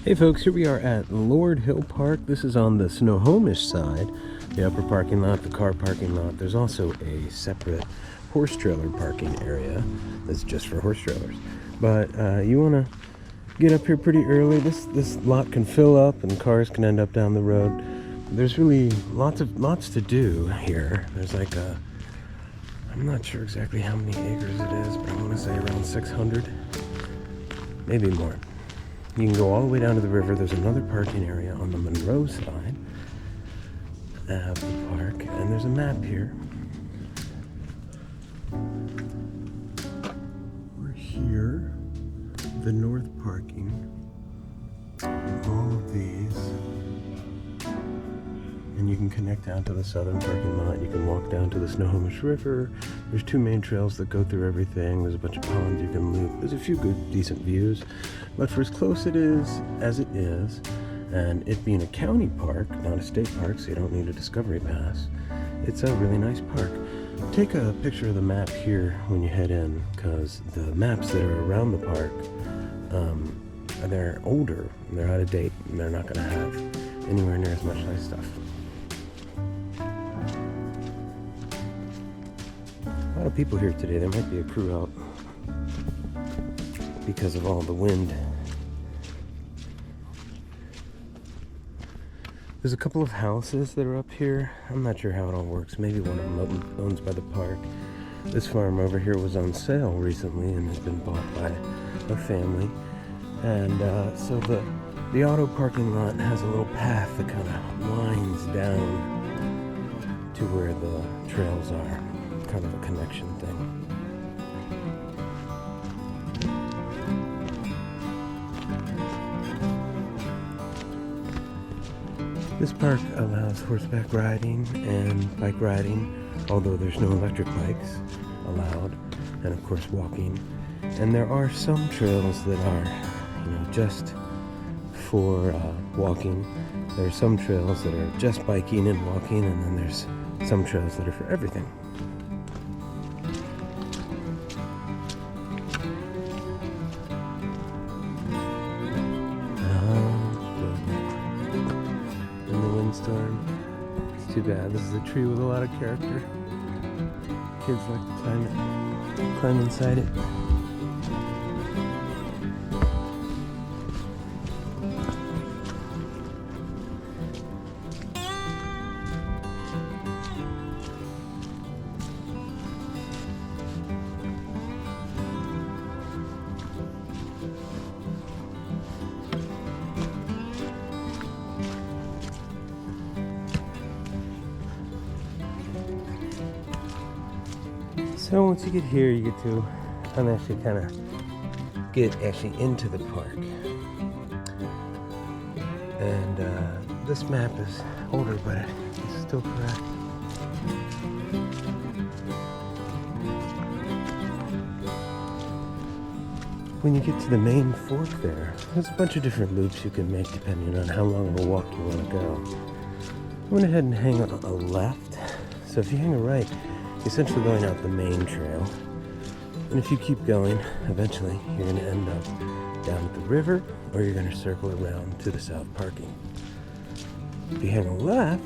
Hey folks, here we are at Lord Hill Park. This is on the Snohomish side, the upper parking lot, the car parking lot. There's also a separate horse trailer parking area that's just for horse trailers. But you want to get up here pretty early. This lot can fill up and cars can end up down the road. There's really lots to do here. There's like I'm not sure exactly how many acres it is, but I want to say around 600, maybe more. You can go all the way down to the river. There's another parking area on the Monroe side of the park, and there's a map here. We're here, the north parking, and all of these, and you can connect down to the southern parking lot. You can walk down to the Snohomish River. There's two main trails that go through everything. There's a bunch of ponds you can loop. There's a few good, decent views. But for as close it is as it is, and it being a county park, not a state park, so you don't need a discovery pass, it's a really nice park. Take a picture of the map here when you head in, because the maps that are around the park, they're older, and they're out of date, and they're not going to have anywhere near as much nice stuff. A lot of people here today. There might be a crew out because of all the wind. There's a couple of houses that are up here. I'm not sure how it all works. Maybe one of them owns by the park. This farm over here was on sale recently and has been bought by a family. And so the auto parking lot has a little path that kind of winds down to where the trails are. Kind of a connection thing. This park allows horseback riding and bike riding, although there's no electric bikes allowed, and of course walking. And there are some trails that are, just for walking. There are some trails that are just biking and walking, and then there's some trails that are for everything. Storm. It's too bad. This is a tree with a lot of character. Kids like to climb inside it. So once you get here, you get to actually kind of get into the park. And this map is older, but it's still correct. When you get to the main fork there's a bunch of different loops you can make depending on how long of a walk you want to go. I went ahead and hang a left. So if you hang a right, essentially going out the main trail, and if you keep going, eventually you're going to end up down at the river, or you're going to circle around to the south parking. If you hang a left,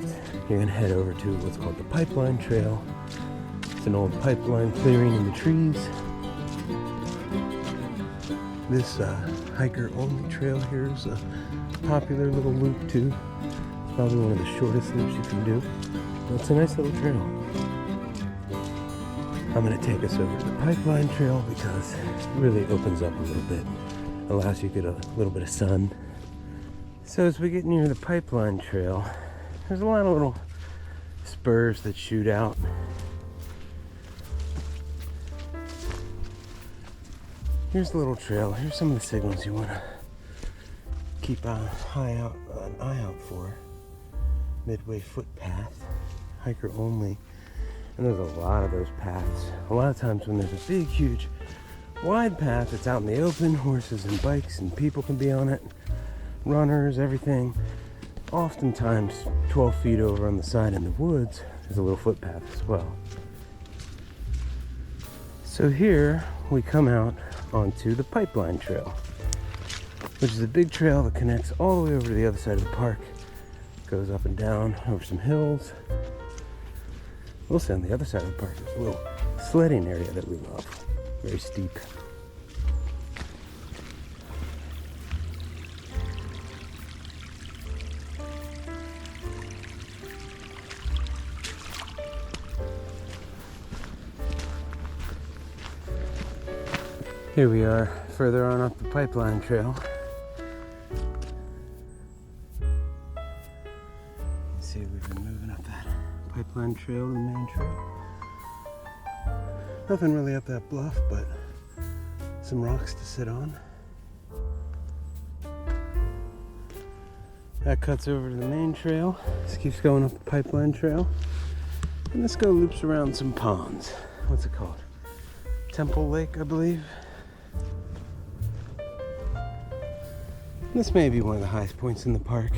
you're going to head over to what's called the Pipeline Trail. It's an old pipeline clearing in the trees. This hiker-only trail here is a popular little loop too. It's probably one of the shortest loops you can do. But it's a nice little trail. I'm going to take us over to the Pipeline Trail because it really opens up a little bit, allows you to get a little bit of sun. So as we get near the Pipeline Trail, there's a lot of little spurs that shoot out. Here's the little trail. Here's some of the signals you want to keep an eye out for. Midway footpath, hiker only. And there's a lot of those paths. A lot of times when there's a big, huge, wide path that's out in the open, horses and bikes and people can be on it, runners, everything. Oftentimes, 12 feet over on the side in the woods, there's a little footpath as well. So here we come out onto the Pipeline Trail. which is a big trail that connects all the way over to the other side of the park. Goes up and down over some hills. Also on the other side of the park, there's a little sledding area that we love. Very steep. Here we are, further on up the pipeline trail. See, we've been moving up that pipeline trail, the main trail. Nothing really up that bluff, but some rocks to sit on. That cuts over to the main trail. This keeps going up the pipeline trail. And this go loops around some ponds. What's it called? Temple Lake, I believe. This may be one of the highest points in the park.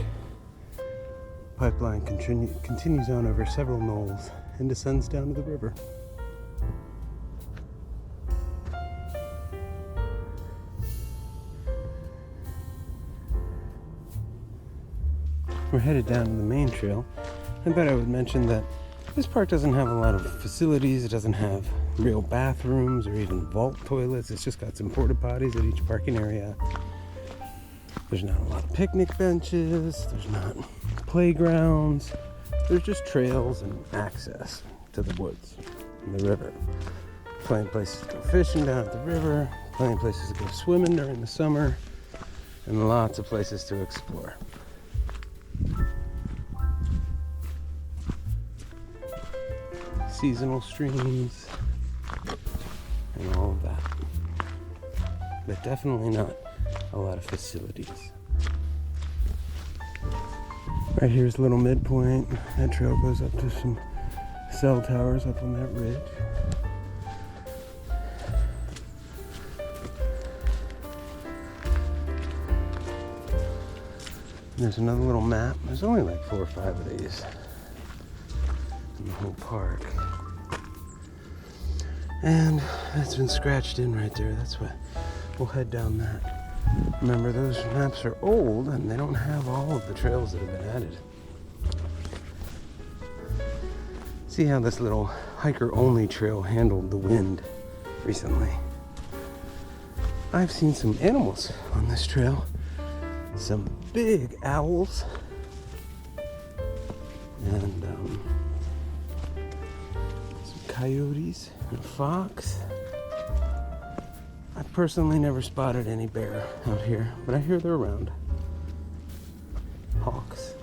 Pipeline continues on over several knolls and descends down to the river. We're headed down to the main trail. I thought I would mention that this park doesn't have a lot of facilities. It doesn't have real bathrooms or even vault toilets. It's just got some porta potties at each parking area. There's not a lot of picnic benches. There's not playgrounds. There's just trails and access to the woods and the river. Plenty of places to go fishing down at the river. Plenty of places to go swimming during the summer. And lots of places to explore. Seasonal streams and all of that. But definitely not a lot of facilities. Right here's a little midpoint. That trail goes up to some cell towers up on that ridge. There's another little map. There's only like 4 or 5 of these in the whole park. And that's been scratched in right there. That's what we'll head down that. Remember, those maps are old and they don't have all of the trails that have been added. See how this little hiker-only trail handled the wind recently. I've seen some animals on this trail. Some big owls. And some coyotes and a fox. I've personally never spotted any bear out here, but I hear they're around. Hawks.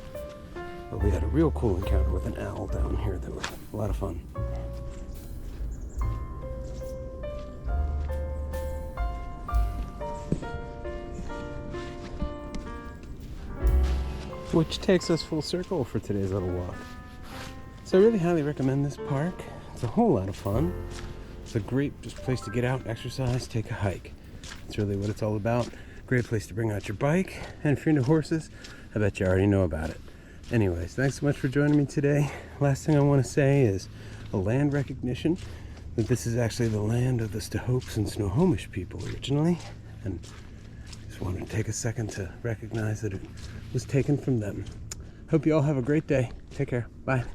But we had a real cool encounter with an owl down here that was a lot of fun. Which takes us full circle for today's little walk. So I really highly recommend this park. It's a whole lot of fun. It's a great just place to get out, exercise, take a hike. That's really what it's all about. Great place to bring out your bike. And if you're into horses, I bet you already know about it. Anyways, thanks so much for joining me today. Last thing I want to say is a land recognition that this is actually the land of the Snohomish and Snohomish people originally. And just wanted to take a second to recognize that it was taken from them. Hope you all have a great day. Take care. Bye.